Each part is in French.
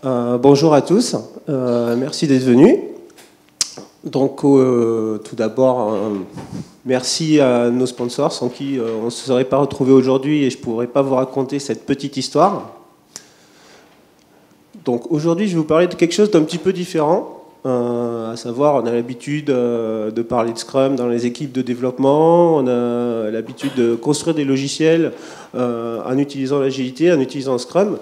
Bonjour à tous, merci d'être venus. Donc tout d'abord, merci à nos sponsors sans qui on ne se serait pas retrouvé aujourd'hui et je ne pourrais pas vous raconter cette petite histoire. Donc aujourd'hui, je vais vous parler de quelque chose d'un petit peu différent, à savoir on a l'habitude de parler de Scrum dans les équipes de développement, on a l'habitude de construire des logiciels en utilisant l'agilité, en utilisant Scrum.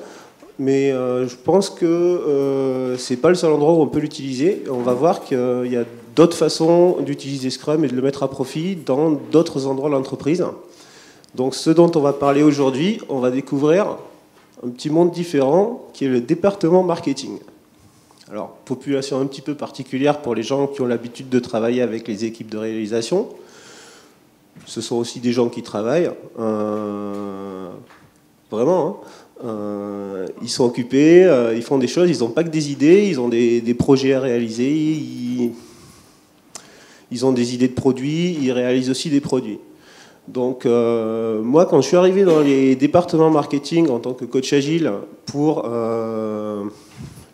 Mais je pense que c'est pas le seul endroit où on peut l'utiliser. On va voir qu'il y a d'autres façons d'utiliser Scrum et de le mettre à profit dans d'autres endroits de l'entreprise. Donc ce dont on va parler aujourd'hui, on va découvrir un petit monde différent qui est le département marketing. Alors, population un petit peu particulière pour les gens qui ont l'habitude de travailler avec les équipes de réalisation. Ce sont aussi des gens qui travaillent. Vraiment, hein. Ils sont occupés, ils font des choses, ils n'ont pas que des idées, ils ont des projets à réaliser, ils ont des idées de produits, ils réalisent aussi des produits. Donc moi, quand je suis arrivé dans les départements marketing en tant que coach agile pour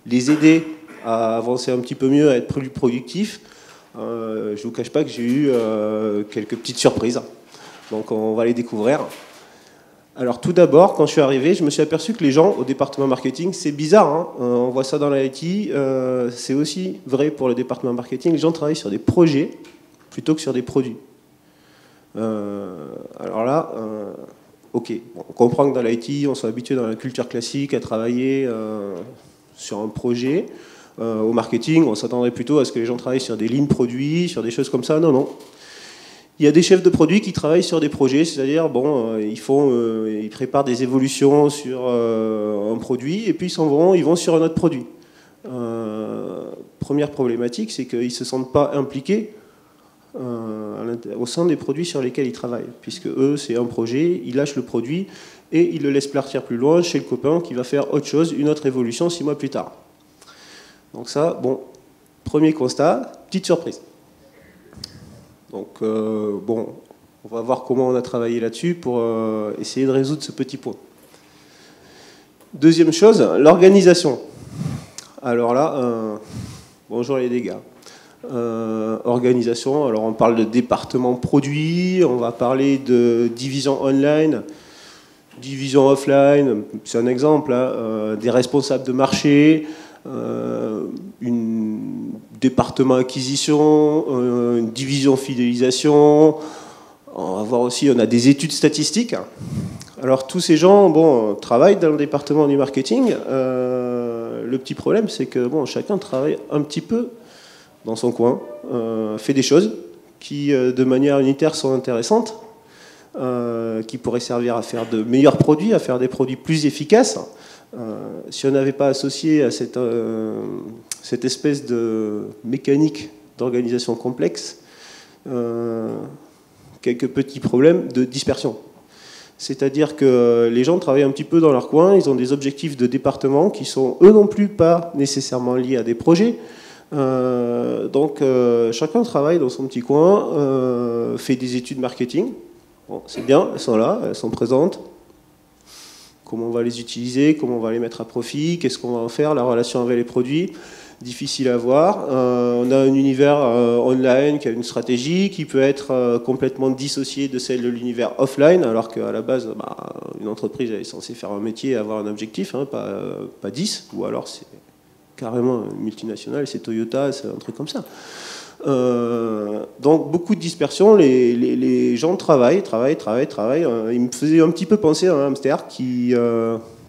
les aider à avancer un petit peu mieux, à être plus productifs, je ne vous cache pas que j'ai eu quelques petites surprises. Donc on va les découvrir. Alors tout d'abord, quand je suis arrivé, je me suis aperçu que les gens au département marketing, c'est bizarre, hein, on voit ça dans l'IT, c'est aussi vrai pour le département marketing, les gens travaillent sur des projets plutôt que sur des produits. Alors là, ok, on comprend que dans l'IT, on soit habitué dans la culture classique à travailler sur un projet. Au marketing, on s'attendrait plutôt à ce que les gens travaillent sur des lignes produits, sur des choses comme ça, non, non. Il y a des chefs de produits qui travaillent sur des projets, c'est-à-dire bon, ils préparent des évolutions sur un produit et puis ils vont sur un autre produit. Première problématique, c'est qu'ils ne se sentent pas impliqués au sein des produits sur lesquels ils travaillent, puisque eux, c'est un projet, ils lâchent le produit et ils le laissent partir plus loin chez le copain qui va faire autre chose, une autre évolution 6 mois plus tard. Donc ça, bon, premier constat, petite surprise. Donc, bon, on va voir comment on a travaillé là-dessus pour essayer de résoudre ce petit point. Deuxième chose, l'organisation. Alors là, bonjour les dégâts. Organisation, alors on parle de département produit, on va parler de division online, division offline, c'est un exemple, hein, des responsables de marché, département acquisition, une division fidélisation. On va voir aussi, on a des études statistiques. Alors tous ces gens, bon, travaillent dans le département du marketing. Le petit problème, c'est que bon, chacun travaille un petit peu dans son coin, fait des choses qui, de manière unitaire, sont intéressantes, qui pourraient servir à faire de meilleurs produits, à faire des produits plus efficaces. Si on n'avait pas associé à cette espèce de mécanique d'organisation complexe quelques petits problèmes de dispersion. C'est-à-dire que les gens travaillent un petit peu dans leur coin, ils ont des objectifs de département qui sont eux non plus pas nécessairement liés à des projets. Donc chacun travaille dans son petit coin, fait des études marketing. Bon, c'est bien, elles sont là, elles sont présentes. Comment on va les utiliser, comment on va les mettre à profit, qu'est-ce qu'on va en faire, la relation avec les produits, difficile à voir. On a un univers online qui a une stratégie qui peut être complètement dissociée de celle de l'univers offline, alors qu'à la base, une entreprise elle est censée faire un métier, avoir un objectif, hein, pas 10, ou alors c'est carrément une multinationale, c'est Toyota, c'est un truc comme ça. Donc beaucoup de dispersion, les gens travaillent. Il me faisait un petit peu penser à un hamster qui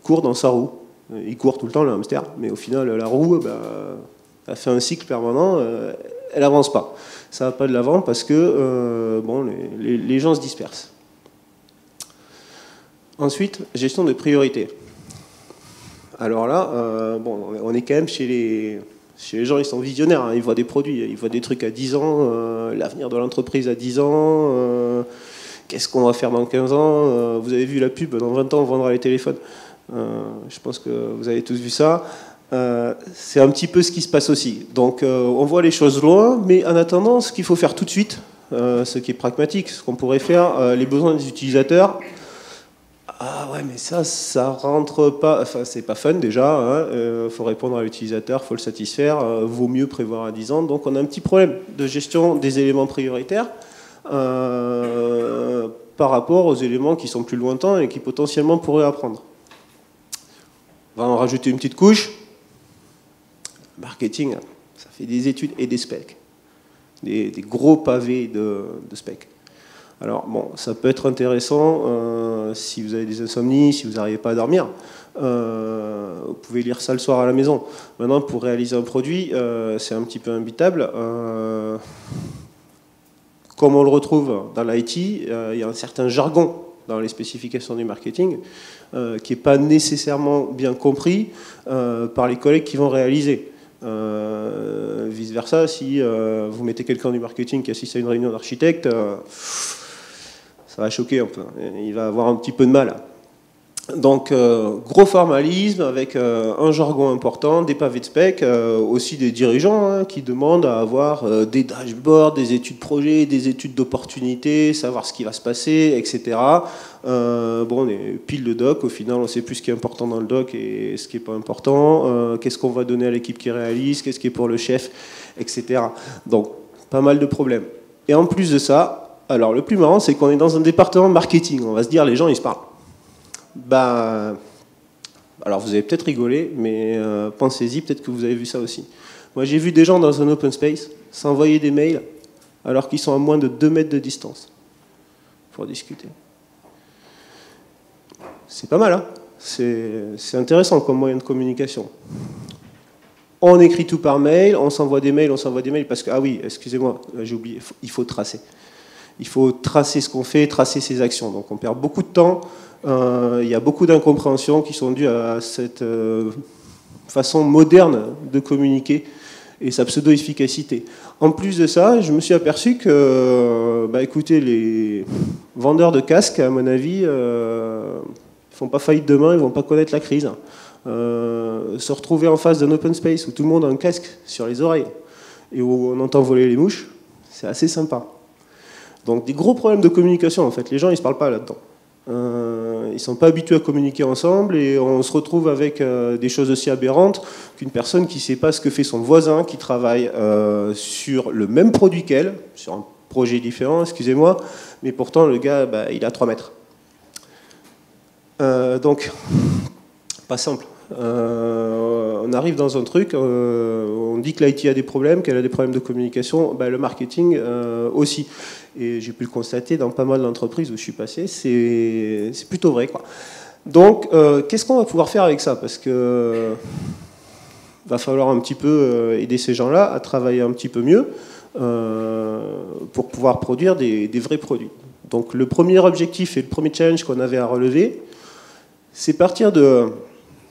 court dans sa roue. Il court tout le temps le hamster, mais au final la roue, elle fait un cycle permanent, elle avance pas. Ça va pas de l'avant parce que bon, les gens se dispersent. Ensuite, gestion des priorités. Alors là, bon, on est quand même chez les gens, ils sont visionnaires, hein, ils voient des produits, ils voient des trucs à 10 ans, l'avenir de l'entreprise à 10 ans, qu'est-ce qu'on va faire dans 15 ans, vous avez vu la pub, dans 20 ans on vendra les téléphones. Je pense que vous avez tous vu ça. C'est un petit peu ce qui se passe aussi. Donc on voit les choses loin, mais en attendant, ce qu'il faut faire tout de suite, ce qui est pragmatique, ce qu'on pourrait faire, les besoins des utilisateurs, Ah ouais, mais ça rentre pas. Enfin, c'est pas fun déjà. Faut répondre à l'utilisateur, faut le satisfaire. Vaut mieux prévoir à 10 ans. Donc, on a un petit problème de gestion des éléments prioritaires par rapport aux éléments qui sont plus lointains et qui potentiellement pourraient apprendre. On va en rajouter une petite couche. Marketing, ça fait des études et des specs. Des gros pavés de specs. Alors, bon, ça peut être intéressant si vous avez des insomnies, si vous n'arrivez pas à dormir. Vous pouvez lire ça le soir à la maison. Maintenant, pour réaliser un produit, c'est un petit peu imbitable. Comme on le retrouve dans l'IT, il y a un certain jargon dans les spécifications du marketing qui n'est pas nécessairement bien compris par les collègues qui vont réaliser. Vice-versa, si vous mettez quelqu'un du marketing qui assiste à une réunion d'architectes, ça va choquer un peu. Il va avoir un petit peu de mal. Donc, gros formalisme avec un jargon important, des pavés de spec, aussi des dirigeants qui demandent à avoir des dashboards, des études projets, des études d'opportunité, savoir ce qui va se passer, etc. Bon, on est pile de doc, au final on ne sait plus ce qui est important dans le doc et ce qui n'est pas important, qu'est-ce qu'on va donner à l'équipe qui réalise, qu'est-ce qui est pour le chef, etc. Donc, pas mal de problèmes. Et en plus de ça, alors le plus marrant, c'est qu'on est dans un département marketing. On va se dire, les gens, ils se parlent. Ben, alors vous avez peut-être rigolé, mais pensez-y, peut-être que vous avez vu ça aussi. Moi, j'ai vu des gens dans un open space s'envoyer des mails alors qu'ils sont à moins de 2 mètres de distance pour discuter. C'est pas mal, hein? C'est intéressant comme moyen de communication. On écrit tout par mail, on s'envoie des mails, parce que, ah oui, excusez-moi, j'ai oublié, il faut tracer. Il faut tracer ce qu'on fait, tracer ses actions. Donc on perd beaucoup de temps. Il y a beaucoup d'incompréhensions qui sont dues à cette façon moderne de communiquer et sa pseudo-efficacité. En plus de ça, je me suis aperçu que, écoutez, les vendeurs de casques, à mon avis, ne font pas faillite demain, ils ne vont pas connaître la crise. Se retrouver en face d'un open space où tout le monde a un casque sur les oreilles et où on entend voler les mouches, c'est assez sympa. Donc des gros problèmes de communication en fait, les gens ils ne se parlent pas là-dedans. Ils ne sont pas habitués à communiquer ensemble et on se retrouve avec des choses aussi aberrantes qu'une personne qui ne sait pas ce que fait son voisin, qui travaille sur le même produit qu'elle, sur un projet différent, excusez-moi, mais pourtant le gars il a 3 mètres. Donc, pas simple. On arrive dans un truc, on dit que l'IT a des problèmes, qu'elle a des problèmes de communication, le marketing aussi. Et j'ai pu le constater dans pas mal d'entreprises où je suis passé, c'est plutôt vrai, quoi. Donc, qu'est-ce qu'on va pouvoir faire avec ça? Parce que va falloir un petit peu aider ces gens-là à travailler un petit peu mieux pour pouvoir produire des vrais produits. Donc, le premier objectif et le premier challenge qu'on avait à relever, c'est partir de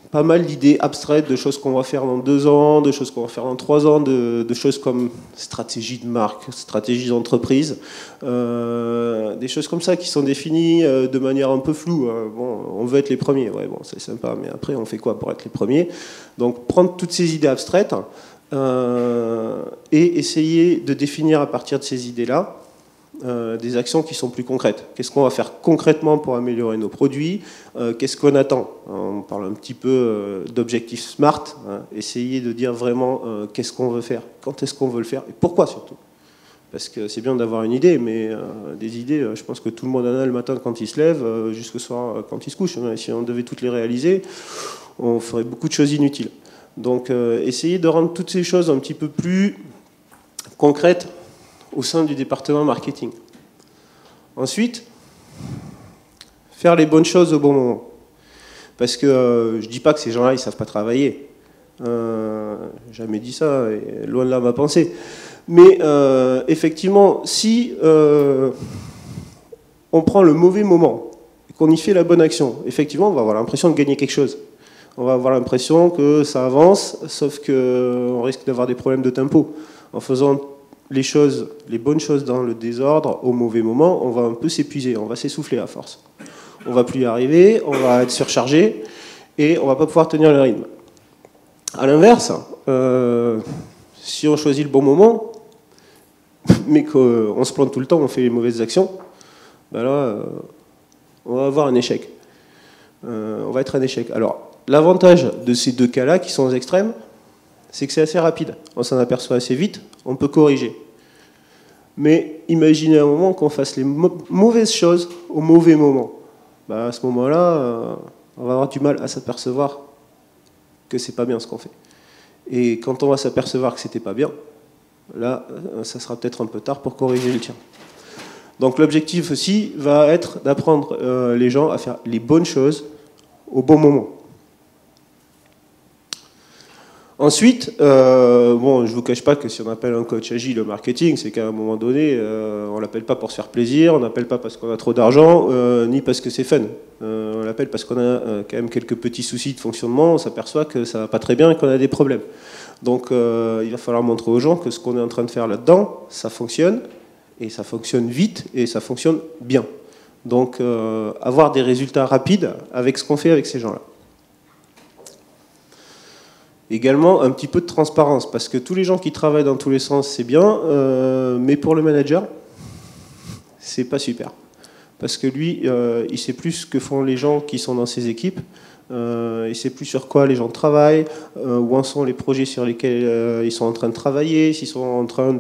pas mal d'idées abstraites, de choses qu'on va faire dans 2 ans, de choses qu'on va faire dans 3 ans, de choses comme stratégie de marque, stratégie d'entreprise, des choses comme ça qui sont définies de manière un peu floue. Bon, on veut être les premiers, ouais, bon, c'est sympa, mais après on fait quoi pour être les premiers? Donc prendre toutes ces idées abstraites et essayer de définir à partir de ces idées-là des actions qui sont plus concrètes. Qu'est-ce qu'on va faire concrètement pour améliorer nos produits? Qu'est-ce qu'on attend? On parle un petit peu d'objectifs SMART. Essayer de dire vraiment qu'est-ce qu'on veut faire, quand est-ce qu'on veut le faire et pourquoi surtout. Parce que c'est bien d'avoir une idée, mais des idées, je pense que tout le monde en a le matin quand il se lève, jusqu'au soir quand il se couche. Si on devait toutes les réaliser, on ferait beaucoup de choses inutiles. Donc essayer de rendre toutes ces choses un petit peu plus concrètes au sein du département marketing. Ensuite, faire les bonnes choses au bon moment. Parce que je ne dis pas que ces gens-là, ils ne savent pas travailler. Jamais dit ça, et loin de là ma pensée. Mais effectivement, si on prend le mauvais moment, qu'on y fait la bonne action, effectivement, on va avoir l'impression de gagner quelque chose. On va avoir l'impression que ça avance, sauf qu'on risque d'avoir des problèmes de tempo. En faisant les bonnes choses dans le désordre, au mauvais moment, on va un peu s'épuiser, on va s'essouffler à force. On va plus y arriver, on va être surchargé et on va pas pouvoir tenir le rythme. À l'inverse, si on choisit le bon moment, mais qu'on se plante tout le temps, on fait les mauvaises actions, là, on va avoir un échec. on va être un échec. Alors, l'avantage de ces deux cas-là, qui sont aux extrêmes, c'est que c'est assez rapide. On s'en aperçoit assez vite, on peut corriger. Mais imaginez un moment qu'on fasse les mauvaises choses au mauvais moment. À ce moment-là, on va avoir du mal à s'apercevoir que c'est pas bien ce qu'on fait. Et quand on va s'apercevoir que c'était pas bien, là, ça sera peut-être un peu tard pour corriger le tir. Donc l'objectif aussi va être d'apprendre les gens à faire les bonnes choses au bon moment. Ensuite, bon, je ne vous cache pas que si on appelle un coach agile au marketing, c'est qu'à un moment donné, on ne l'appelle pas pour se faire plaisir, on n'appelle pas parce qu'on a trop d'argent, ni parce que c'est fun. On l'appelle parce qu'on a quand même quelques petits soucis de fonctionnement, on s'aperçoit que ça ne va pas très bien et qu'on a des problèmes. Donc il va falloir montrer aux gens que ce qu'on est en train de faire là-dedans, ça fonctionne, et ça fonctionne vite, et ça fonctionne bien. Donc avoir des résultats rapides avec ce qu'on fait avec ces gens-là. Également, un petit peu de transparence, parce que tous les gens qui travaillent dans tous les sens, c'est bien, mais pour le manager, c'est pas super. Parce que lui, il sait plus ce que font les gens qui sont dans ses équipes, il sait plus sur quoi les gens travaillent, où en sont les projets sur lesquels ils sont en train de travailler, s'ils sont en train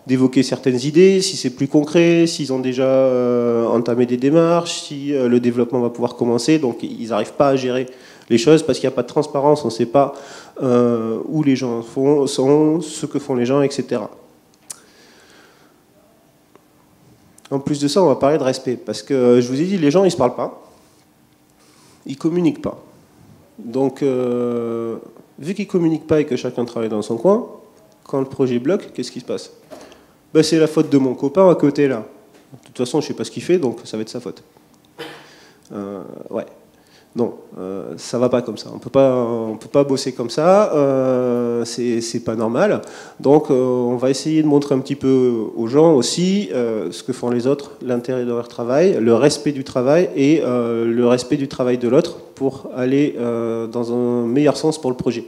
d'évoquer certaines idées, si c'est plus concret, s'ils ont déjà entamé des démarches, si le développement va pouvoir commencer, donc ils n'arrivent pas à gérer les choses parce qu'il n'y a pas de transparence, on ne sait pas où les gens sont, ce que font les gens, etc. En plus de ça, on va parler de respect, parce que je vous ai dit, les gens, ils ne se parlent pas, ils ne communiquent pas. Donc, vu qu'ils ne communiquent pas et que chacun travaille dans son coin, quand le projet bloque, qu'est-ce qui se passe? C'est la faute de mon copain à côté, là. De toute façon, je ne sais pas ce qu'il fait, donc ça va être sa faute. Ouais. Non, ça va pas comme ça. On peut pas bosser comme ça. C'est pas normal. Donc, on va essayer de montrer un petit peu aux gens aussi ce que font les autres, l'intérêt de leur travail, le respect du travail et le respect du travail de l'autre pour aller dans un meilleur sens pour le projet.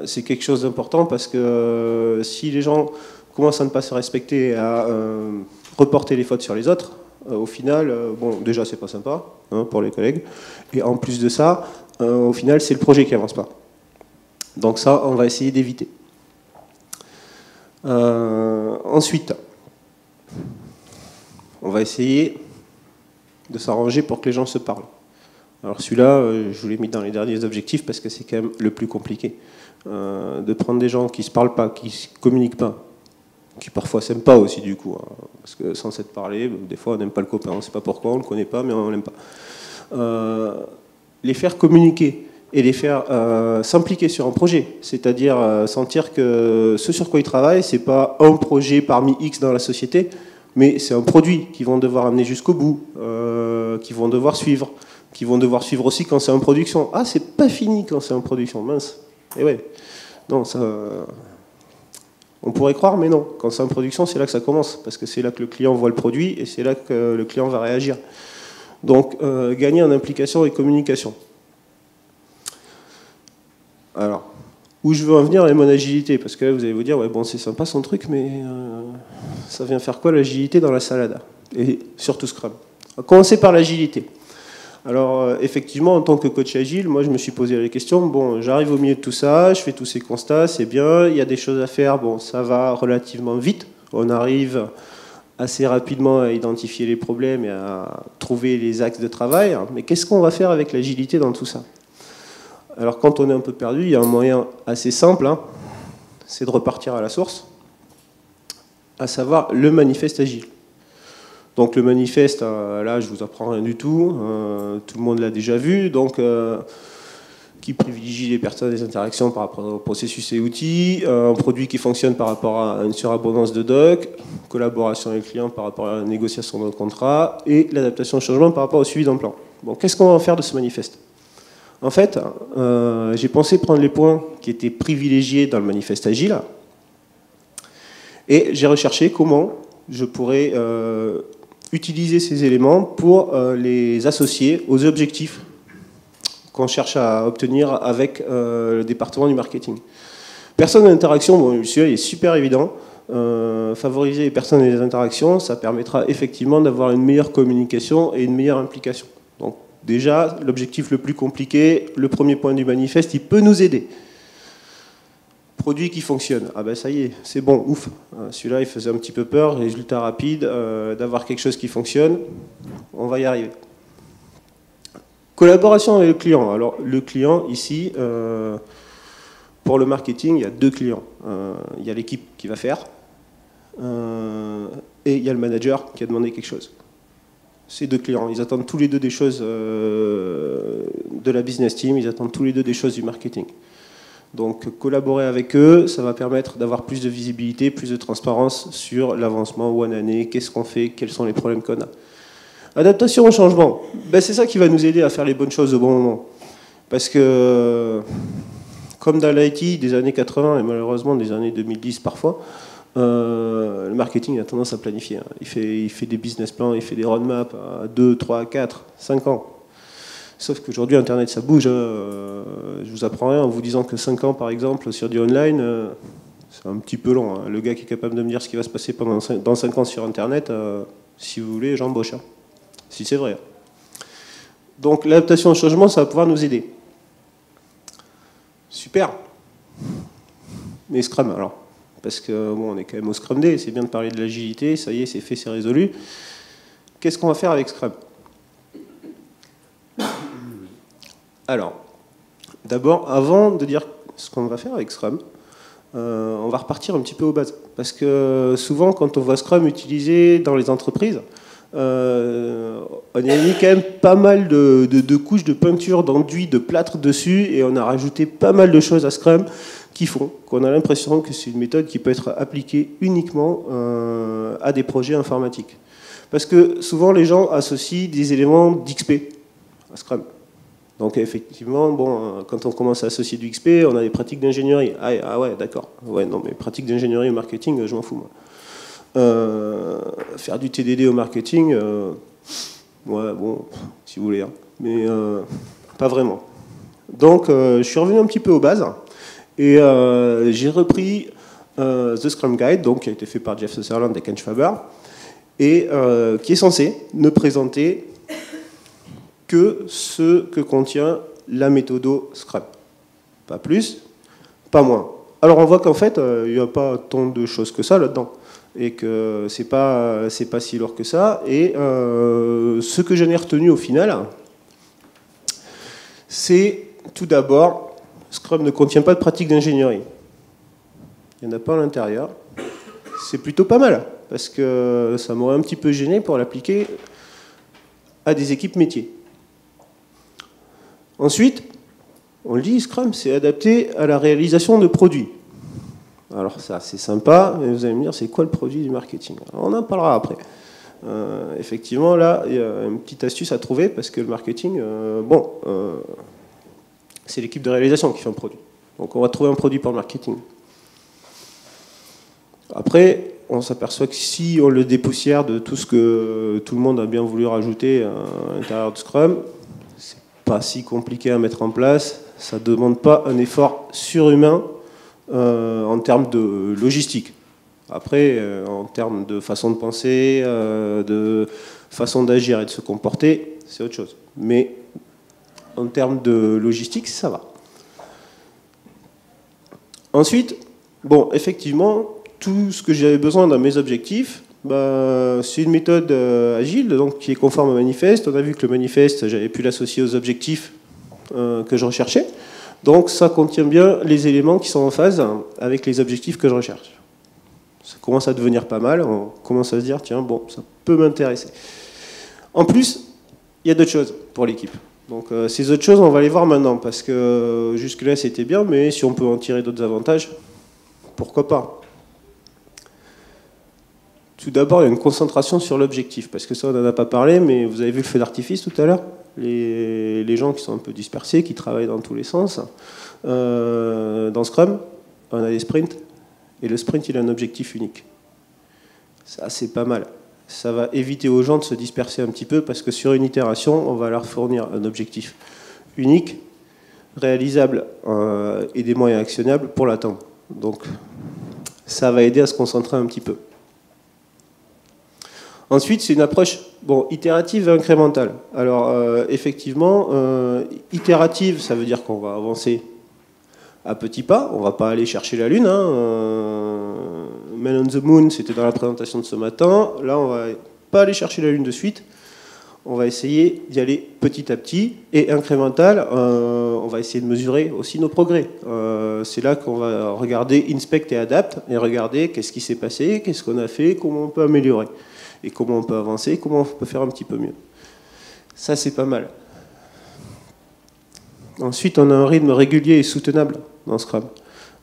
C'est quelque chose d'important parce que si les gens commencent à ne pas se respecter et à reporter les fautes sur les autres, au final, bon, déjà c'est pas sympa pour les collègues, et en plus de ça, au final c'est le projet qui avance pas. Donc ça, on va essayer d'éviter. Ensuite, on va essayer de s'arranger pour que les gens se parlent. Alors celui-là, je vous l'ai mis dans les derniers objectifs parce que c'est quand même le plus compliqué. De prendre des gens qui se parlent pas, qui se communiquent pas, qui parfois s'aiment pas aussi du coup, parce que sans s'être parlé, des fois on n'aime pas le copain, on ne sait pas pourquoi, on le connaît pas, mais on l'aime pas. Les faire communiquer et les faire s'impliquer sur un projet, c'est-à-dire sentir que ce sur quoi ils travaillent, c'est pas un projet parmi X dans la société, mais c'est un produit qu'ils vont devoir amener jusqu'au bout, qu'ils vont devoir suivre aussi quand c'est en production. Ah, c'est pas fini quand c'est en production, mince. Et ouais, non, ça... On pourrait croire, mais non. Quand c'est en production, c'est là que ça commence, parce que c'est là que le client voit le produit et c'est là que le client va réagir. Donc, gagner en implication et communication. Alors, où je veux en venir avec mon agilité, parce que là, vous allez vous dire, ouais, bon, c'est sympa son truc, mais ça vient faire quoi l'agilité dans la salade? Et surtout Scrum. On va commencer par l'agilité. Alors, effectivement, en tant que coach agile, moi, je me suis posé la question, bon, j'arrive au milieu de tout ça, je fais tous ces constats, c'est bien, il y a des choses à faire, bon, ça va relativement vite, on arrive assez rapidement à identifier les problèmes et à trouver les axes de travail, mais qu'est-ce qu'on va faire avec l'agilité dans tout ça? Alors, quand on est un peu perdu, il y a un moyen assez simple, c'est de repartir à la source, à savoir le manifeste agile. Donc le manifeste, là je vous apprends rien du tout, tout le monde l'a déjà vu, donc qui privilégie les personnes et les interactions par rapport au processus et outils, un produit qui fonctionne par rapport à une surabondance de doc, collaboration avec le client par rapport à la négociation d'un contrat et l'adaptation au changement par rapport au suivi d'un plan. Bon, qu'est-ce qu'on va en faire de ce manifeste? En fait, j'ai pensé prendre les points qui étaient privilégiés dans le manifeste agile et j'ai recherché comment je pourrais utiliser ces éléments pour les associer aux objectifs qu'on cherche à obtenir avec le département du marketing. Personnes d'interaction, bon, celui-là est super évident. Favoriser les personnes et les interactions, ça permettra effectivement d'avoir une meilleure communication et une meilleure implication. Donc déjà, l'objectif le plus compliqué, le premier point du manifeste, il peut nous aider. Produit qui fonctionne. Ah ben ça y est, c'est bon, ouf. Celui-là, il faisait un petit peu peur, résultat rapide, d'avoir quelque chose qui fonctionne, on va y arriver. Collaboration avec le client. Alors, le client, ici, pour le marketing, il y a deux clients. Il y a l'équipe qui va faire, et il y a le manager qui a demandé quelque chose. Ces deux clients, ils attendent tous les deux des choses de la business team, ils attendent tous les deux des choses du marketing. Donc collaborer avec eux, ça va permettre d'avoir plus de visibilité, plus de transparence sur l'avancement ou en année, qu'est-ce qu'on fait, quels sont les problèmes qu'on a. Adaptation au changement, ben, c'est ça qui va nous aider à faire les bonnes choses au bon moment. Parce que, comme dans l'IT des années 80 et malheureusement des années 2010 parfois, le marketing a tendance à planifier. Il fait des business plans, il fait des roadmaps à 2, 3, 4, 5 ans. Sauf qu'aujourd'hui, Internet, ça bouge. Je vous apprends rien en vous disant que 5 ans, par exemple, sur du online, c'est un petit peu long. Le gars qui est capable de me dire ce qui va se passer dans 5 ans sur Internet, si vous voulez, j'embauche. Si c'est vrai. Donc l'adaptation au changement, ça va pouvoir nous aider. Super. Mais Scrum, alors. Parce que bon, on est quand même au Scrum Day, c'est bien de parler de l'agilité, ça y est, c'est fait, c'est résolu. Qu'est-ce qu'on va faire avec Scrum ? Alors, d'abord, avant de dire ce qu'on va faire avec Scrum, on va repartir un petit peu aux bases. Parce que souvent, quand on voit Scrum utilisé dans les entreprises, on a mis quand même pas mal de couches de peinture, d'enduit, de plâtre dessus, et on a rajouté pas mal de choses à Scrum qui font qu'on a l'impression que c'est une méthode qui peut être appliquée uniquement à des projets informatiques. Parce que souvent, les gens associent des éléments d'XP à Scrum. Donc effectivement, bon, quand on commence à associer du XP, on a des pratiques d'ingénierie. Ah ouais, d'accord. Ouais, non, mais pratiques d'ingénierie au marketing, je m'en fous, moi. Faire du TDD au marketing, ouais, bon, si vous voulez, hein. Mais pas vraiment. Donc je suis revenu un petit peu aux bases et j'ai repris The Scrum Guide, donc, qui a été fait par Jeff Sutherland et Ken Schwaber, et qui est censé ne présenter que ce que contient la méthode Scrum. Pas plus, pas moins. Alors on voit qu'en fait, il n'y a pas tant de choses que ça là-dedans. Et que c'est pas si lourd que ça. Et ce que j'en ai retenu au final, c'est tout d'abord, Scrum ne contient pas de pratique d'ingénierie. Il n'y en a pas à l'intérieur. C'est plutôt pas mal, parce que ça m'aurait un petit peu gêné pour l'appliquer à des équipes métiers. Ensuite, on le dit, Scrum, c'est adapté à la réalisation de produits. Alors ça, c'est sympa, mais vous allez me dire, c'est quoi le produit du marketing? Alors, on en parlera après. Effectivement, là, il y a une petite astuce à trouver, parce que le marketing, c'est l'équipe de réalisation qui fait un produit. Donc on va trouver un produit pour le marketing. Après, on s'aperçoit que si on le dépoussière de tout ce que tout le monde a bien voulu rajouter à l'intérieur de Scrum, c'est pas si compliqué à mettre en place, ça ne demande pas un effort surhumain en termes de logistique. Après, en termes de façon de penser, de façon d'agir et de se comporter, c'est autre chose. Mais en termes de logistique, ça va. Ensuite, bon, effectivement, tout ce que j'avais besoin dans mes objectifs, c'est une méthode agile, donc qui est conforme au manifeste. On a vu que le manifeste, j'avais pu l'associer aux objectifs que je recherchais. Donc ça contient bien les éléments qui sont en phase avec les objectifs que je recherche. Ça commence à devenir pas mal, on commence à se dire, tiens, bon, ça peut m'intéresser. En plus, il y a d'autres choses pour l'équipe. Donc ces autres choses, on va les voir maintenant, parce que jusque-là, c'était bien, mais si on peut en tirer d'autres avantages, pourquoi pas? Tout d'abord, il y a une concentration sur l'objectif, parce que ça, on n'en a pas parlé, mais vous avez vu le feu d'artifice tout à l'heure, les gens qui sont un peu dispersés, qui travaillent dans tous les sens. Dans Scrum, on a des sprints, et le sprint, il a un objectif unique. Ça, c'est pas mal. Ça va éviter aux gens de se disperser un petit peu, parce que sur une itération, on va leur fournir un objectif unique, réalisable et des moyens actionnables pour l'atteindre. Donc, ça va aider à se concentrer un petit peu. Ensuite, c'est une approche itérative et incrémentale. Alors, effectivement, itérative, ça veut dire qu'on va avancer à petits pas. On ne va pas aller chercher la Lune. Man on the Moon, c'était dans la présentation de ce matin. Là, on ne va pas aller chercher la Lune de suite. On va essayer d'y aller petit à petit. Et incrémental, on va essayer de mesurer aussi nos progrès. C'est là qu'on va regarder, inspect et adapt, et regarder qu'est-ce qui s'est passé, qu'est-ce qu'on a fait, comment on peut améliorer. Et comment on peut avancer, comment on peut faire un petit peu mieux. Ça, c'est pas mal. Ensuite, on a un rythme régulier et soutenable dans Scrum.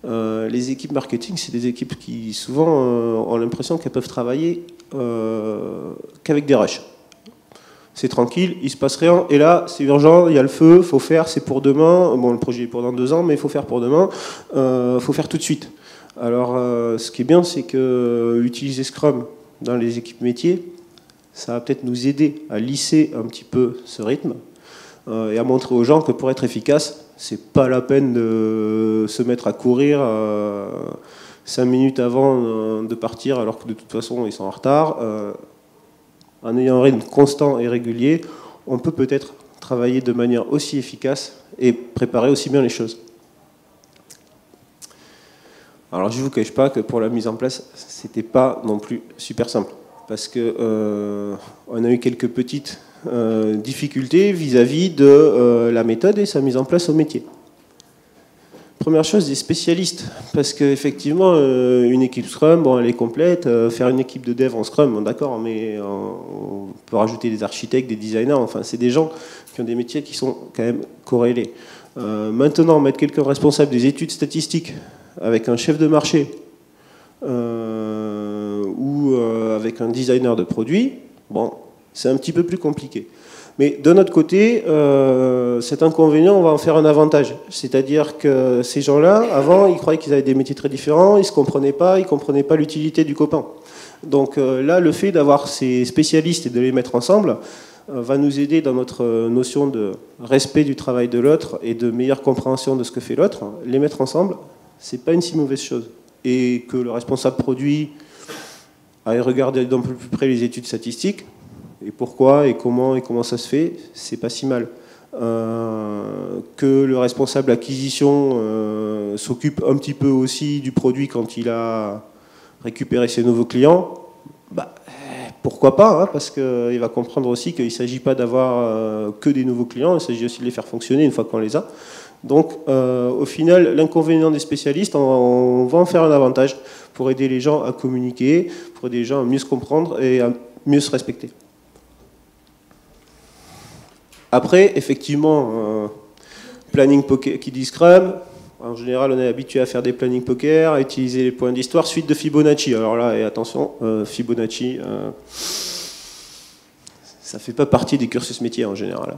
Les équipes marketing, c'est des équipes qui, souvent, ont l'impression qu'elles peuvent travailler qu'avec des rushs. C'est tranquille, il ne se passe rien, et là, c'est urgent, il y a le feu, il faut faire, c'est pour demain. Bon, le projet est pour dans 2 ans, mais il faut faire pour demain. Il faut faire tout de suite. Alors, ce qui est bien, c'est que utiliser Scrum dans les équipes métiers, ça va peut-être nous aider à lisser un petit peu ce rythme et à montrer aux gens que pour être efficace, c'est pas la peine de se mettre à courir 5 minutes avant de partir alors que de toute façon ils sont en retard. En ayant un rythme constant et régulier, on peut peut-être travailler de manière aussi efficace et préparer aussi bien les choses. Alors je ne vous cache pas que pour la mise en place, c'était pas non plus super simple. Parce que on a eu quelques petites difficultés vis-à-vis de la méthode et sa mise en place au métier. Première chose, des spécialistes. Parce qu'effectivement, une équipe Scrum, bon, elle est complète. Faire une équipe de dev en Scrum, bon, d'accord, mais on peut rajouter des architectes, des designers. Enfin, c'est des gens qui ont des métiers qui sont quand même corrélés. Maintenant, mettre quelqu'un responsable des études statistiques avec un chef de marché ou avec un designer de produits, bon, c'est un petit peu plus compliqué. Mais de notre côté, cet inconvénient, on va en faire un avantage. C'est-à-dire que ces gens-là, avant, ils croyaient qu'ils avaient des métiers très différents, ils ne se comprenaient pas, ils ne comprenaient pas l'utilité du copain. Donc là, le fait d'avoir ces spécialistes et de les mettre ensemble va nous aider dans notre notion de respect du travail de l'autre et de meilleure compréhension de ce que fait l'autre. Les mettre ensemble, c'est pas une si mauvaise chose. Et que le responsable produit aille regarder d'un peu plus près les études statistiques, et pourquoi, et comment ça se fait, c'est pas si mal. Que le responsable acquisition s'occupe un petit peu aussi du produit quand il a récupéré ses nouveaux clients, bah, pourquoi pas, hein, parce qu'il va comprendre aussi qu'il ne s'agit pas d'avoir que des nouveaux clients, il s'agit aussi de les faire fonctionner une fois qu'on les a. Donc, au final, l'inconvénient des spécialistes, on va en faire un avantage pour aider les gens à communiquer, pour aider les gens à mieux se comprendre et à mieux se respecter. Après, effectivement, planning poker qui dit Scrum, en général, on est habitué à faire des planning poker, à utiliser les points d'histoire, suite de Fibonacci. Alors là, et attention, Fibonacci, ça ne fait pas partie des cursus métiers en général.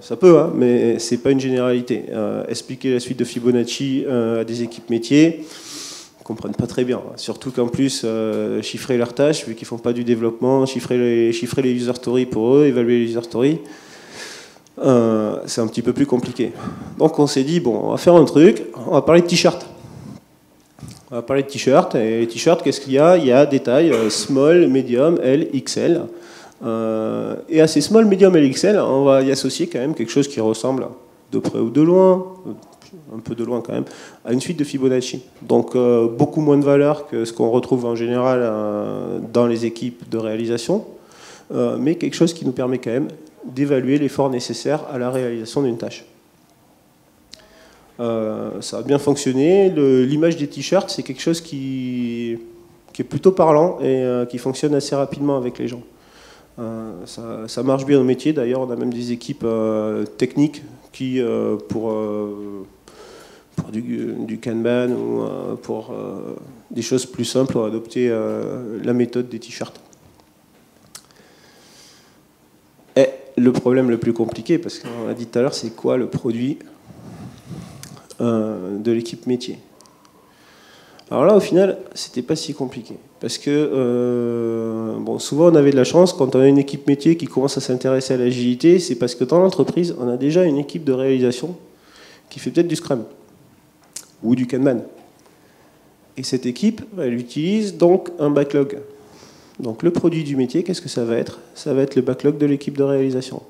Ça peut, hein, mais c'est pas une généralité. Expliquer la suite de Fibonacci à des équipes métiers, ils comprennent pas très bien. Surtout qu'en plus, chiffrer leurs tâches, vu qu'ils font pas du développement, chiffrer les user stories pour eux, évaluer les user stories, c'est un petit peu plus compliqué. Donc on s'est dit, bon, on va faire un truc, on va parler de t-shirts. On va parler de t-shirts, et les t-shirts, qu'est-ce qu'il y a? Il y a des tailles small, medium, L, XL. Et à ces small, medium et XL, on va y associer quand même quelque chose qui ressemble, de près ou de loin, un peu de loin quand même, à une suite de Fibonacci. Donc beaucoup moins de valeur que ce qu'on retrouve en général dans les équipes de réalisation, mais quelque chose qui nous permet quand même d'évaluer l'effort nécessaire à la réalisation d'une tâche. Ça a bien fonctionné. L'image des t-shirts, c'est quelque chose qui est plutôt parlant et qui fonctionne assez rapidement avec les gens. Ça marche bien au métier. D'ailleurs, on a même des équipes techniques qui, pour du Kanban ou pour des choses plus simples, ont adopté la méthode des t-shirts. Et le problème le plus compliqué, parce qu'on l'a dit tout à l'heure, c'est quoi le produit de l'équipe métier? Alors là, au final, c'était pas si compliqué. Parce que bon, souvent, on avait de la chance, quand on a une équipe métier qui commence à s'intéresser à l'agilité, c'est parce que dans l'entreprise, on a déjà une équipe de réalisation qui fait peut-être du Scrum ou du Kanban. Et cette équipe, elle utilise donc un backlog. Donc le produit du métier, qu'est-ce que ça va être? Ça va être le backlog de l'équipe de réalisation.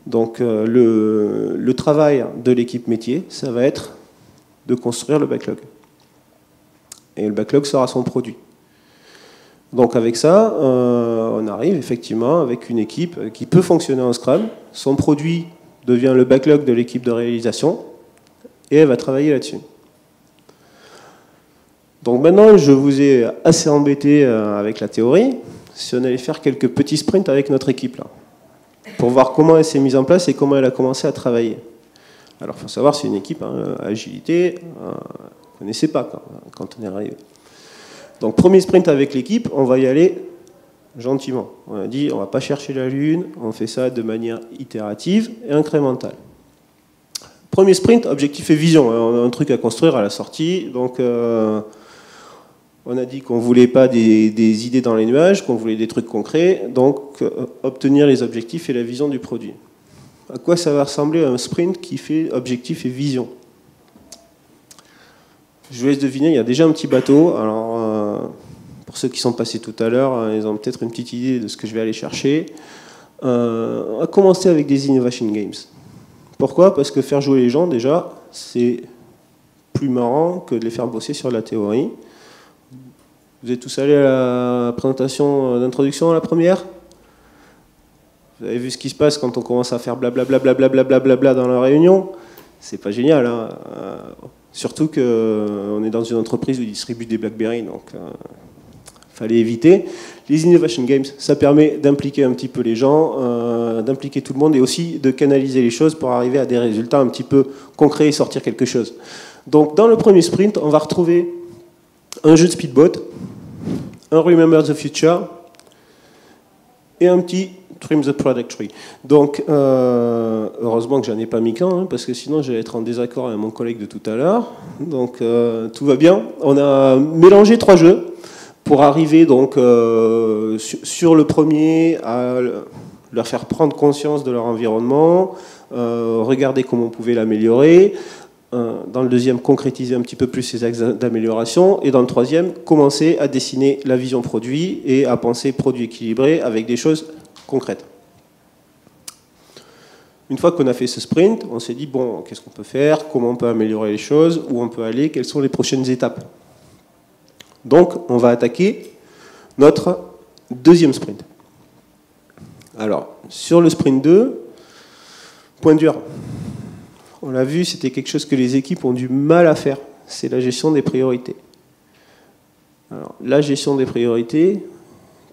Donc le travail de l'équipe métier, ça va être de construire le backlog. Et le backlog sera son produit. Donc avec ça, on arrive effectivement avec une équipe qui peut fonctionner en Scrum. Son produit devient le backlog de l'équipe de réalisation et elle va travailler là-dessus. Donc maintenant, je vous ai assez embêté avec la théorie. Si on allait faire quelques petits sprints avec notre équipe là, pour voir comment elle s'est mise en place et comment elle a commencé à travailler. Alors il faut savoir, c'est une équipe agilité, on ne connaissait pas quand on est arrivé. Donc premier sprint avec l'équipe, on va y aller gentiment. On a dit, on ne va pas chercher la lune, on fait ça de manière itérative et incrémentale. Premier sprint, objectif et vision. On a un truc à construire à la sortie, donc on a dit qu'on ne voulait pas des idées dans les nuages, qu'on voulait des trucs concrets, donc obtenir les objectifs et la vision du produit. À quoi ça va ressembler un sprint qui fait objectif et vision? Je vous laisse deviner, il y a déjà un petit bateau. Alors, pour ceux qui sont passés tout à l'heure, ils ont peut-être une petite idée de ce que je vais aller chercher. On va commencer avec des Innovation Games. Pourquoi? Parce que faire jouer les gens, déjà, c'est plus marrant que de les faire bosser sur la théorie. Vous êtes tous allés à la présentation d'introduction à la première? Vous avez vu ce qui se passe quand on commence à faire blablabla dans la réunion? C'est pas génial, hein. Surtout qu'on est dans une entreprise où ils distribuent des BlackBerry, donc fallait éviter. Les Innovation Games, ça permet d'impliquer un petit peu les gens, d'impliquer tout le monde et aussi de canaliser les choses pour arriver à des résultats un petit peu concrets et sortir quelque chose. Donc dans le premier sprint, on va retrouver un jeu de speedboat, un Remember the Future et un petit Trim the Product Tree. Donc, heureusement que j'en ai pas mis qu'un, hein, parce que sinon j'allais être en désaccord avec mon collègue de tout à l'heure. Donc, tout va bien. On a mélangé 3 jeux pour arriver donc sur le premier à leur faire prendre conscience de leur environnement, regarder comment on pouvait l'améliorer. Dans le deuxième, concrétiser un petit peu plus ces axes d'amélioration. Et dans le troisième, commencer à dessiner la vision produit et à penser produit équilibré avec des choses concrètes. Une fois qu'on a fait ce sprint, on s'est dit, bon, qu'est-ce qu'on peut faire? Comment on peut améliorer les choses? Où on peut aller? Quelles sont les prochaines étapes? Donc, on va attaquer notre deuxième sprint. Alors, sur le sprint 2, point dur. On l'a vu, c'était quelque chose que les équipes ont du mal à faire. C'est la gestion des priorités. Alors, la gestion des priorités,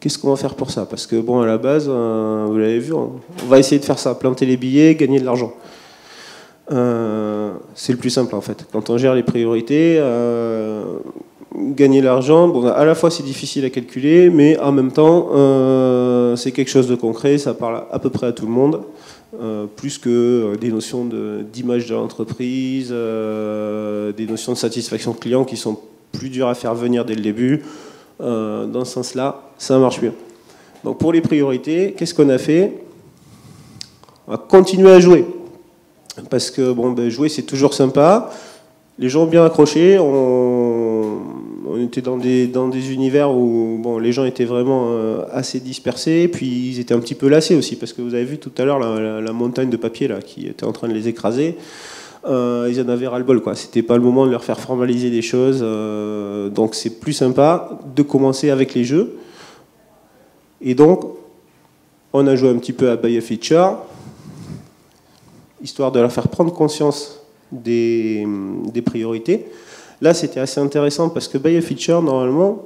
qu'est-ce qu'on va faire pour ça? Parce que, bon, à la base, vous l'avez vu, on va essayer de faire ça, planter les billets, gagner de l'argent. C'est le plus simple, en fait. Quand on gère les priorités, gagner de l'argent, bon, à la fois c'est difficile à calculer, mais en même temps, c'est quelque chose de concret, ça parle à peu près à tout le monde. Plus que des notions d'image de l'entreprise, des notions de satisfaction client qui sont plus dures à faire venir dès le début. Dans ce sens-là, ça marche mieux. Donc pour les priorités, qu'est-ce qu'on a fait? On va continuer à jouer. Parce que bon, jouer, c'est toujours sympa. Les gens ont bien accroché. On était dans des univers où bon, les gens étaient vraiment assez dispersés, puis ils étaient un petit peu lassés aussi, parce que vous avez vu tout à l'heure la montagne de papier là, qui était en train de les écraser. Ils en avaient ras-le-bol, quoi. C'était pas le moment de leur faire formaliser des choses, donc c'est plus sympa de commencer avec les jeux. Et donc, on a joué un petit peu à Buy a Feature, histoire de leur faire prendre conscience des priorités. Là, c'était assez intéressant parce que Buy a Feature, normalement,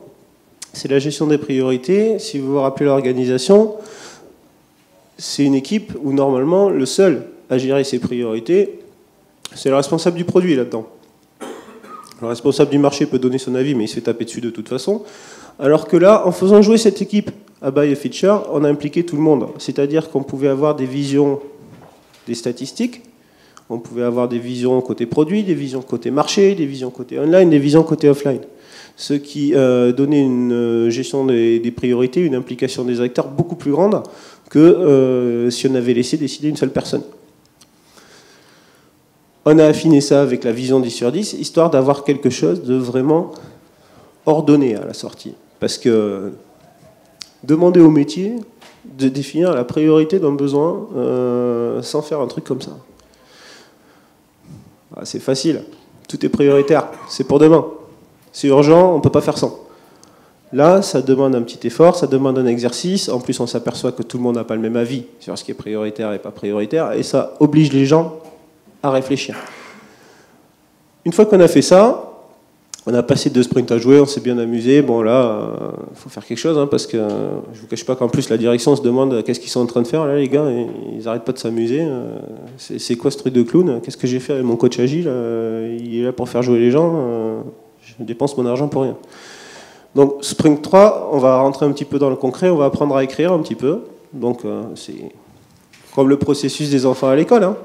c'est la gestion des priorités. Si vous vous rappelez l'organisation, c'est une équipe où, normalement, le seul à gérer ses priorités, c'est le responsable du produit là-dedans. Le responsable du marché peut donner son avis, mais il se fait taper dessus de toute façon. Alors que là, en faisant jouer cette équipe à Buy a Feature, on a impliqué tout le monde. C'est-à-dire qu'on pouvait avoir des visions des statistiques, on pouvait avoir des visions côté produit, des visions côté marché, des visions côté online, des visions côté offline. Ce qui donnait une gestion des priorités, une implication des acteurs beaucoup plus grande que si on avait laissé décider une seule personne. On a affiné ça avec la vision 10/10, histoire d'avoir quelque chose de vraiment ordonné à la sortie. Parce que demander au métier de définir la priorité d'un besoin sans faire un truc comme ça. Ah, c'est facile, tout est prioritaire, c'est pour demain. C'est urgent, on ne peut pas faire sans. Là, ça demande un petit effort, ça demande un exercice. En plus, on s'aperçoit que tout le monde n'a pas le même avis sur ce qui est prioritaire et pas prioritaire. Et ça oblige les gens à réfléchir. Une fois qu'on a fait ça, on a passé 2 sprints à jouer, on s'est bien amusé. Bon là, il faut faire quelque chose, hein, parce que je ne vous cache pas qu'en plus la direction se demande qu'est-ce qu'ils sont en train de faire là, les gars. Ils n'arrêtent pas de s'amuser. C'est quoi ce truc de clown? Qu'est-ce que j'ai fait avec mon coach agile? Il est là pour faire jouer les gens. Je dépense mon argent pour rien. Donc sprint 3, on va rentrer un petit peu dans le concret, on va apprendre à écrire un petit peu. Donc c'est comme le processus des enfants à l'école, hein.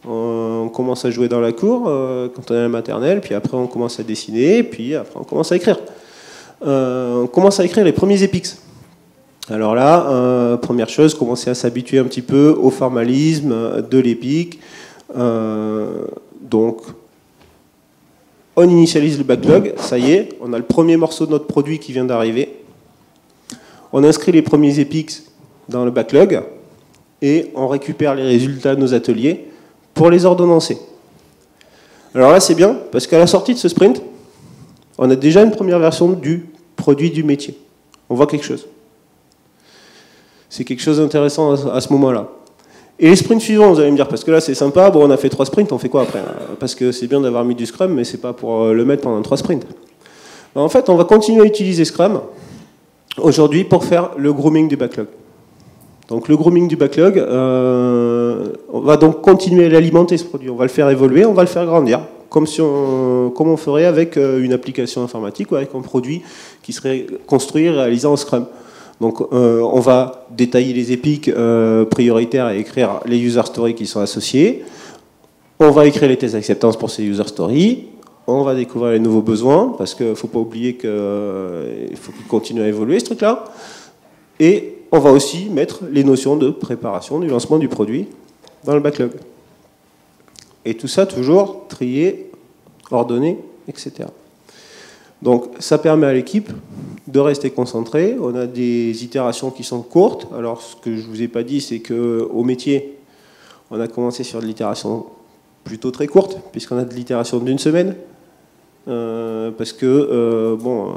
On commence à jouer dans la cour quand on est à la maternelle, puis après on commence à dessiner, puis après on commence à écrire. On commence à écrire les premiers epics. Alors là, première chose, commencer à s'habituer un petit peu au formalisme de l'épic. Donc, on initialise le backlog, ça y est, on a le premier morceau de notre produit qui vient d'arriver. On inscrit les premiers epics dans le backlog et on récupère les résultats de nos ateliers pour les ordonnancer. Alors là, c'est bien, parce qu'à la sortie de ce sprint, on a déjà une première version du produit du métier. On voit quelque chose. C'est quelque chose d'intéressant à ce moment-là. Et les sprints suivants, vous allez me dire, parce que là, c'est sympa, bon, on a fait 3 sprints, on fait quoi après? Parce que c'est bien d'avoir mis du Scrum, mais c'est pas pour le mettre pendant 3 sprints. En fait, on va continuer à utiliser Scrum aujourd'hui pour faire le grooming du backlog. Donc le grooming du backlog, on va donc continuer à l'alimenter ce produit, on va le faire évoluer, on va le faire grandir, comme on ferait avec une application informatique ou avec un produit qui serait construit et réalisé en Scrum. Donc on va détailler les épiques prioritaires et écrire les user stories qui sont associés, on va écrire les tests d'acceptance pour ces user stories, on va découvrir les nouveaux besoins, parce qu'il ne faut pas oublier qu'il faut qu'il continue à évoluer ce truc-là, et on va aussi mettre les notions de préparation du lancement du produit dans le backlog. Et tout ça toujours trié, ordonné, etc. Donc ça permet à l'équipe de rester concentrée. On a des itérations qui sont courtes. Alors ce que je ne vous ai pas dit, c'est qu'au métier, on a commencé sur de l'itération plutôt très courte, puisqu'on a de l'itération d'1 semaine. Parce que, bon...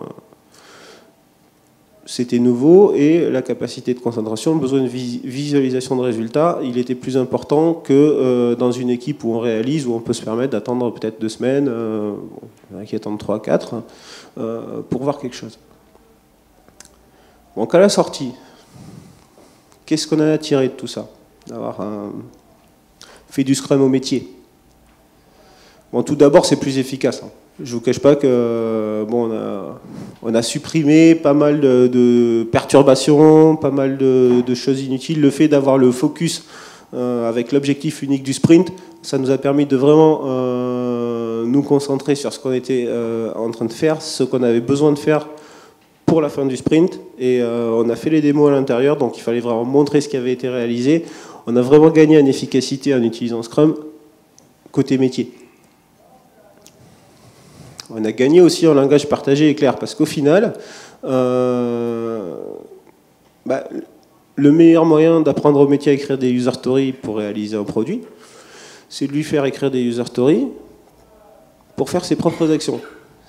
c'était nouveau et la capacité de concentration, le besoin de visualisation de résultats, il était plus important que dans une équipe où on réalise, où on peut se permettre d'attendre peut-être 2 semaines, il y en a qui attendent 3, 4, pour voir quelque chose. Donc à la sortie, qu'est-ce qu'on a tiré de tout ça? D'avoir fait du Scrum au métier. Bon, tout d'abord, c'est plus efficace, hein. Je ne vous cache pas que bon, on a supprimé pas mal de perturbations, pas mal de choses inutiles. Le fait d'avoir le focus avec l'objectif unique du sprint, ça nous a permis de vraiment nous concentrer sur ce qu'on était en train de faire, ce qu'on avait besoin de faire pour la fin du sprint. Et on a fait les démos à l'intérieur, donc il fallait vraiment montrer ce qui avait été réalisé. On a vraiment gagné en efficacité en utilisant Scrum côté métier. On a gagné aussi en langage partagé et clair, parce qu'au final, le meilleur moyen d'apprendre au métier à écrire des user stories pour réaliser un produit, c'est de lui faire écrire des user stories pour faire ses propres actions.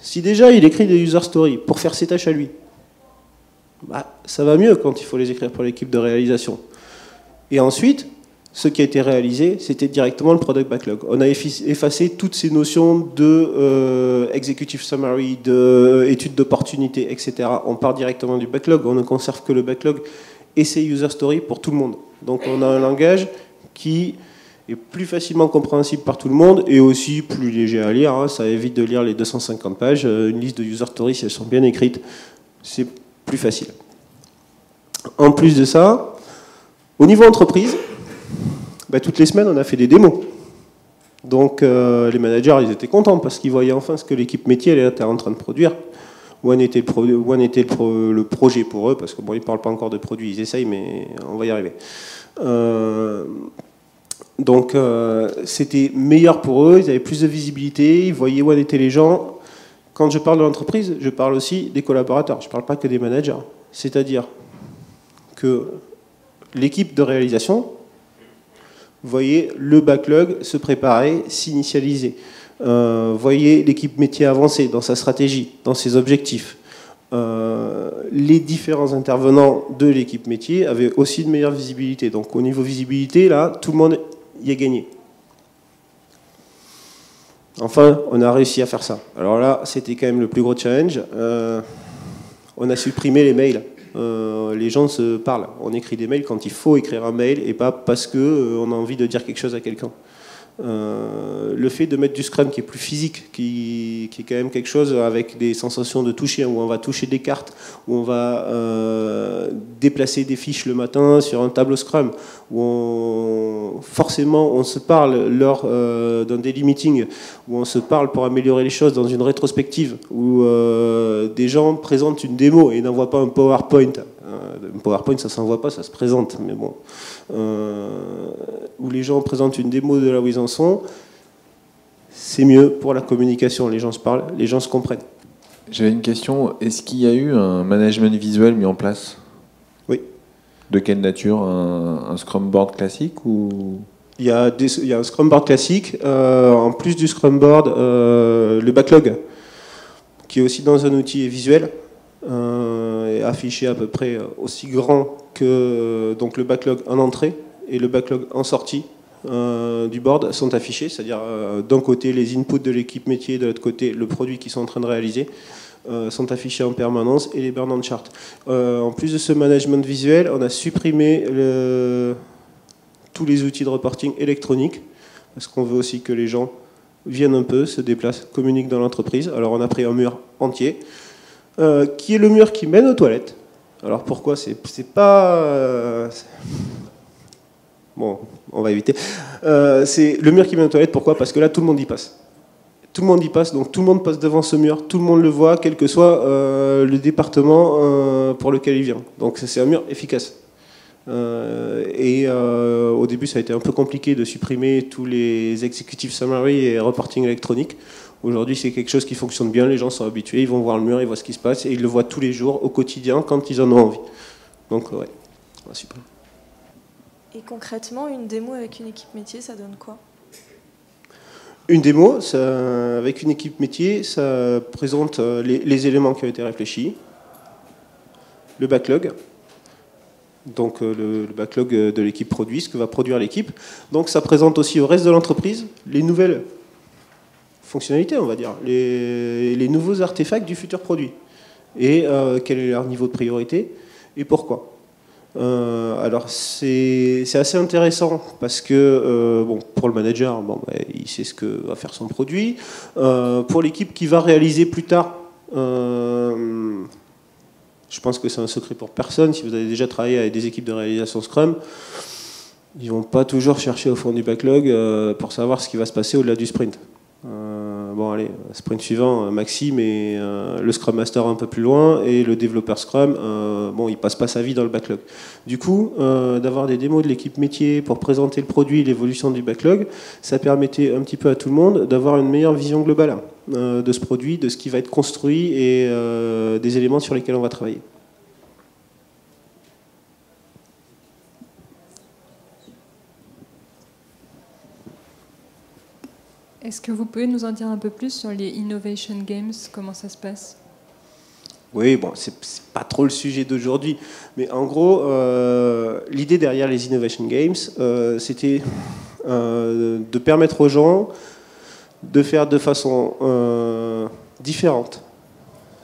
Si déjà il écrit des user stories pour faire ses tâches à lui, ça va mieux quand il faut les écrire pour l'équipe de réalisation. Et ensuite, ce qui a été réalisé, c'était directement le product backlog. On a effacé toutes ces notions de executive summary, d'études d'opportunité, etc. On part directement du backlog. On ne conserve que le backlog et ses user stories pour tout le monde. Donc on a un langage qui est plus facilement compréhensible par tout le monde et aussi plus léger à lire, hein. Ça évite de lire les 250 pages. Une liste de user stories, si elles sont bien écrites, c'est plus facile. En plus de ça, au niveau entreprise, toutes les semaines, on a fait des démos. Donc les managers, ils étaient contents parce qu'ils voyaient enfin ce que l'équipe métier elle était en train de produire. Où en était le projet pour eux, parce que bon, ils ne parlent pas encore de produit, ils essayent, mais on va y arriver. Donc c'était meilleur pour eux, ils avaient plus de visibilité, ils voyaient où en étaient les gens. quand je parle de l'entreprise, je parle aussi des collaborateurs, je ne parle pas que des managers. C'est-à-dire que l'équipe de réalisation voyait le backlog se préparer, s'initialiser. Voyez l'équipe métier avancer dans sa stratégie, dans ses objectifs. Les différents intervenants de l'équipe métier avaient aussi de meilleure visibilité. Donc au niveau visibilité, là, tout le monde y a gagné. Enfin, on a réussi à faire ça. Alors là, c'était quand même le plus gros challenge. On a supprimé les mails. Les gens se parlent. On écrit des mails quand il faut écrire un mail et pas parce qu'on a envie de dire quelque chose à quelqu'un. Le fait de mettre du Scrum qui est plus physique, qui est quand même quelque chose avec des sensations de toucher, où on va toucher des cartes, où on va déplacer des fiches le matin sur un tableau Scrum, où forcément on se parle lors d'un daily meeting, où on se parle pour améliorer les choses dans une rétrospective, où des gens présentent une démo et n'envoient pas un PowerPoint. Un PowerPoint, ça ne s'envoie pas, ça se présente, mais bon. Où les gens présentent une démo de là où ils en sont, c'est mieux pour la communication. Les gens se parlent, les gens se comprennent. J'avais une question. Est-ce qu'il y a eu un management visuel mis en place? Oui. De quelle nature? Un Scrum Board classique ou... Il y a un Scrum Board classique. En plus du Scrum Board, le backlog, qui est aussi dans un outil visuel, est affiché à peu près aussi grand que donc le backlog en entrée et le backlog en sortie du board sont affichés, c'est-à-dire d'un côté les inputs de l'équipe métier, de l'autre côté le produit qu'ils sont en train de réaliser sont affichés en permanence et les burn-on charts. En plus de ce management visuel, on a supprimé tous les outils de reporting électronique parce qu'on veut aussi que les gens viennent un peu, se déplacent, communiquent dans l'entreprise. Alors on a pris un mur entier qui est le mur qui mène aux toilettes. Alors pourquoi? C'est pas... Bon, on va éviter. C'est le mur qui mène aux toilettes, pourquoi? Parce que là, tout le monde y passe. Tout le monde y passe, donc tout le monde passe devant ce mur, tout le monde le voit, quel que soit le département pour lequel il vient. Donc c'est un mur efficace. Au début, ça a été un peu compliqué de supprimer tous les executive summary et reporting électronique. Aujourd'hui, c'est quelque chose qui fonctionne bien, les gens sont habitués, ils vont voir le mur, ils voient ce qui se passe, et ils le voient tous les jours, au quotidien, quand ils en ont envie. Donc, ouais, super. Et concrètement, une démo avec une équipe métier, ça donne quoi? Une démo, avec une équipe métier, ça présente les éléments qui ont été réfléchis, le backlog, donc le backlog de l'équipe produit, ce que va produire l'équipe. Donc ça présente aussi au reste de l'entreprise les nouvelles fonctionnalités, on va dire, les nouveaux artefacts du futur produit. Et quel est leur niveau de priorité et pourquoi. Alors c'est assez intéressant parce que bon, pour le manager, bon, bah, il sait ce que va faire son produit. Pour l'équipe qui va réaliser plus tard, je pense que c'est un secret pour personne. Si vous avez déjà travaillé avec des équipes de réalisation Scrum, ils ne vont pas toujours chercher au fond du backlog pour savoir ce qui va se passer au-delà du sprint. Bon allez, sprint suivant, Maxime et le Scrum Master un peu plus loin et le développeur Scrum, bon, il passe pas sa vie dans le backlog. Du coup, d'avoir des démos de l'équipe métier pour présenter le produit, l'évolution du backlog, ça permettait un petit peu à tout le monde d'avoir une meilleure vision globale de ce produit, de ce qui va être construit et des éléments sur lesquels on va travailler. Est-ce que vous pouvez nous en dire un peu plus sur les Innovation Games, comment ça se passe? Oui, bon, c'est pas trop le sujet d'aujourd'hui, mais en gros, l'idée derrière les Innovation Games, c'était de permettre aux gens de faire de façon différente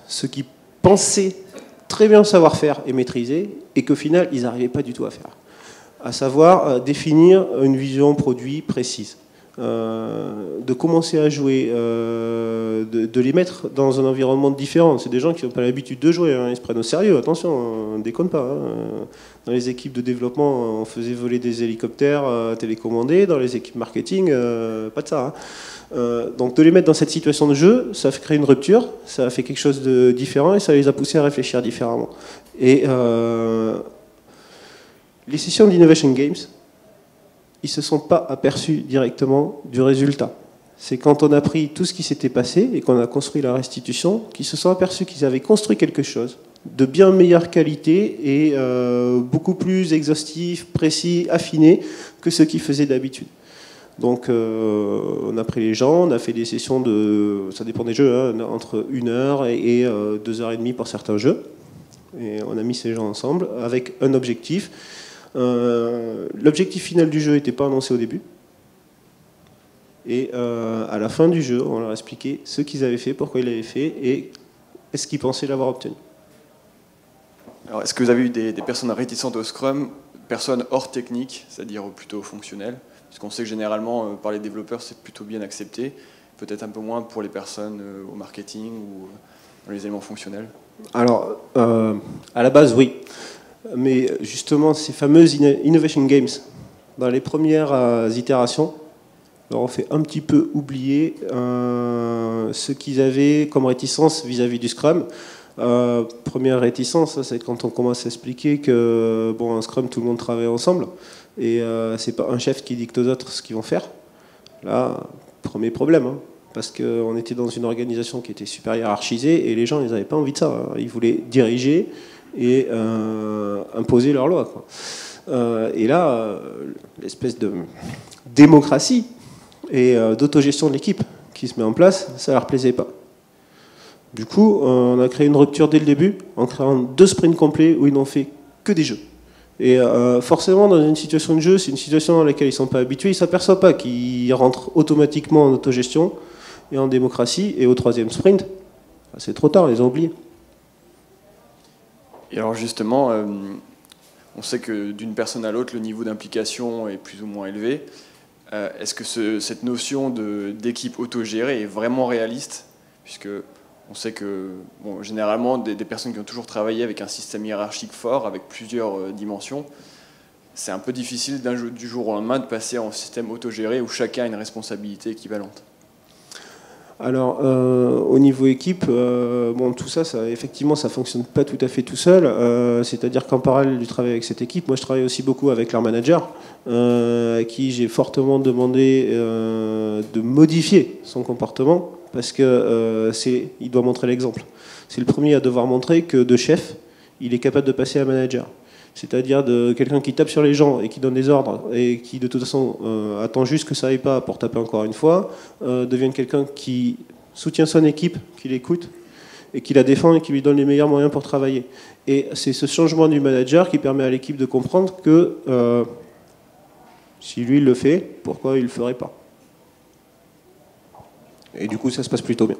ce qu'ils pensaient très bien savoir faire et maîtriser, et qu'au final, ils n'arrivaient pas du tout à faire. À savoir définir une vision produit précise. De commencer à jouer, de les mettre dans un environnement différent. C'est des gens qui n'ont pas l'habitude de jouer, hein. Ils se prennent au sérieux, attention, on ne déconne pas. Hein. Dans les équipes de développement, on faisait voler des hélicoptères télécommandés, dans les équipes marketing, pas de ça. Hein. Donc de les mettre dans cette situation de jeu, ça fait créer une rupture, ça a fait quelque chose de différent et ça les a poussés à réfléchir différemment. Et les sessions d'Innovation Games, ils ne se sont pas aperçus directement du résultat. c'est quand on a pris tout ce qui s'était passé et qu'on a construit la restitution, qu'ils se sont aperçus qu'ils avaient construit quelque chose de bien meilleure qualité et beaucoup plus exhaustif, précis, affiné que ce qu'ils faisaient d'habitude. Donc on a pris les gens, on a fait des sessions ça dépend des jeux, hein, entre 1 heure et 2 heures et demie pour certains jeux. Et on a mis ces gens ensemble avec un objectif. L'objectif final du jeu n'était pas annoncé au début. Et à la fin du jeu, on leur a expliqué ce qu'ils avaient fait, pourquoi ils l'avaient fait et est-ce qu'ils pensaient l'avoir obtenu. Alors, est-ce que vous avez eu des personnes réticentes au Scrum, personnes hors technique, c'est-à-dire plutôt fonctionnelles? Puisqu'on sait que généralement, par les développeurs, c'est plutôt bien accepté. Peut-être un peu moins pour les personnes au marketing ou dans les éléments fonctionnels. Alors, à la base, oui. Mais justement, ces fameuses Innovation Games, dans les premières itérations, leur ont fait un petit peu oublier ce qu'ils avaient comme réticence vis-à-vis du Scrum. Première réticence, c'est quand on commence à expliquer que un Scrum, tout le monde travaille ensemble et c'est pas un chef qui dicte aux autres ce qu'ils vont faire. Là, premier problème, hein, parce qu'on était dans une organisation qui était super hiérarchisée et les gens, ils n'avaient pas envie de ça. Hein. Ils voulaient diriger et imposer leurs lois, quoi. Et là, l'espèce de démocratie et d'autogestion de l'équipe qui se met en place, ça leur plaisait pas. Du coup, on a créé une rupture dès le début en créant 2 sprints complets où ils n'ont fait que des jeux. Et forcément, dans une situation de jeu, c'est une situation dans laquelle ils ne sont pas habitués, ils ne s'aperçoivent pas qu'ils rentrent automatiquement en autogestion et en démocratie. Et au 3e sprint, c'est trop tard, ils ont oublié. Et alors justement, on sait que d'une personne à l'autre, le niveau d'implication est plus ou moins élevé. Est-ce que cette notion d'équipe autogérée est vraiment réaliste? Puisque on sait que généralement, des personnes qui ont toujours travaillé avec un système hiérarchique fort, avec plusieurs dimensions, c'est un peu difficile du jour au lendemain de passer en système autogéré où chacun a une responsabilité équivalente. Alors, au niveau équipe, tout ça, effectivement, ça ne fonctionne pas tout à fait tout seul. C'est-à-dire qu'en parallèle du travail avec cette équipe, moi je travaille aussi beaucoup avec leur manager, à qui j'ai fortement demandé de modifier son comportement, parce qu'il doit montrer l'exemple. C'est le premier à devoir montrer que de chef, il est capable de passer à manager. C'est-à-dire de quelqu'un qui tape sur les gens et qui donne des ordres et qui de toute façon attend juste que ça aille pas pour taper encore une fois, devienne quelqu'un qui soutient son équipe, qui l'écoute et qui la défend et qui lui donne les meilleurs moyens pour travailler. Et c'est ce changement du manager qui permet à l'équipe de comprendre que si lui il le fait, pourquoi il le ferait pas. Et du coup ça se passe plutôt bien.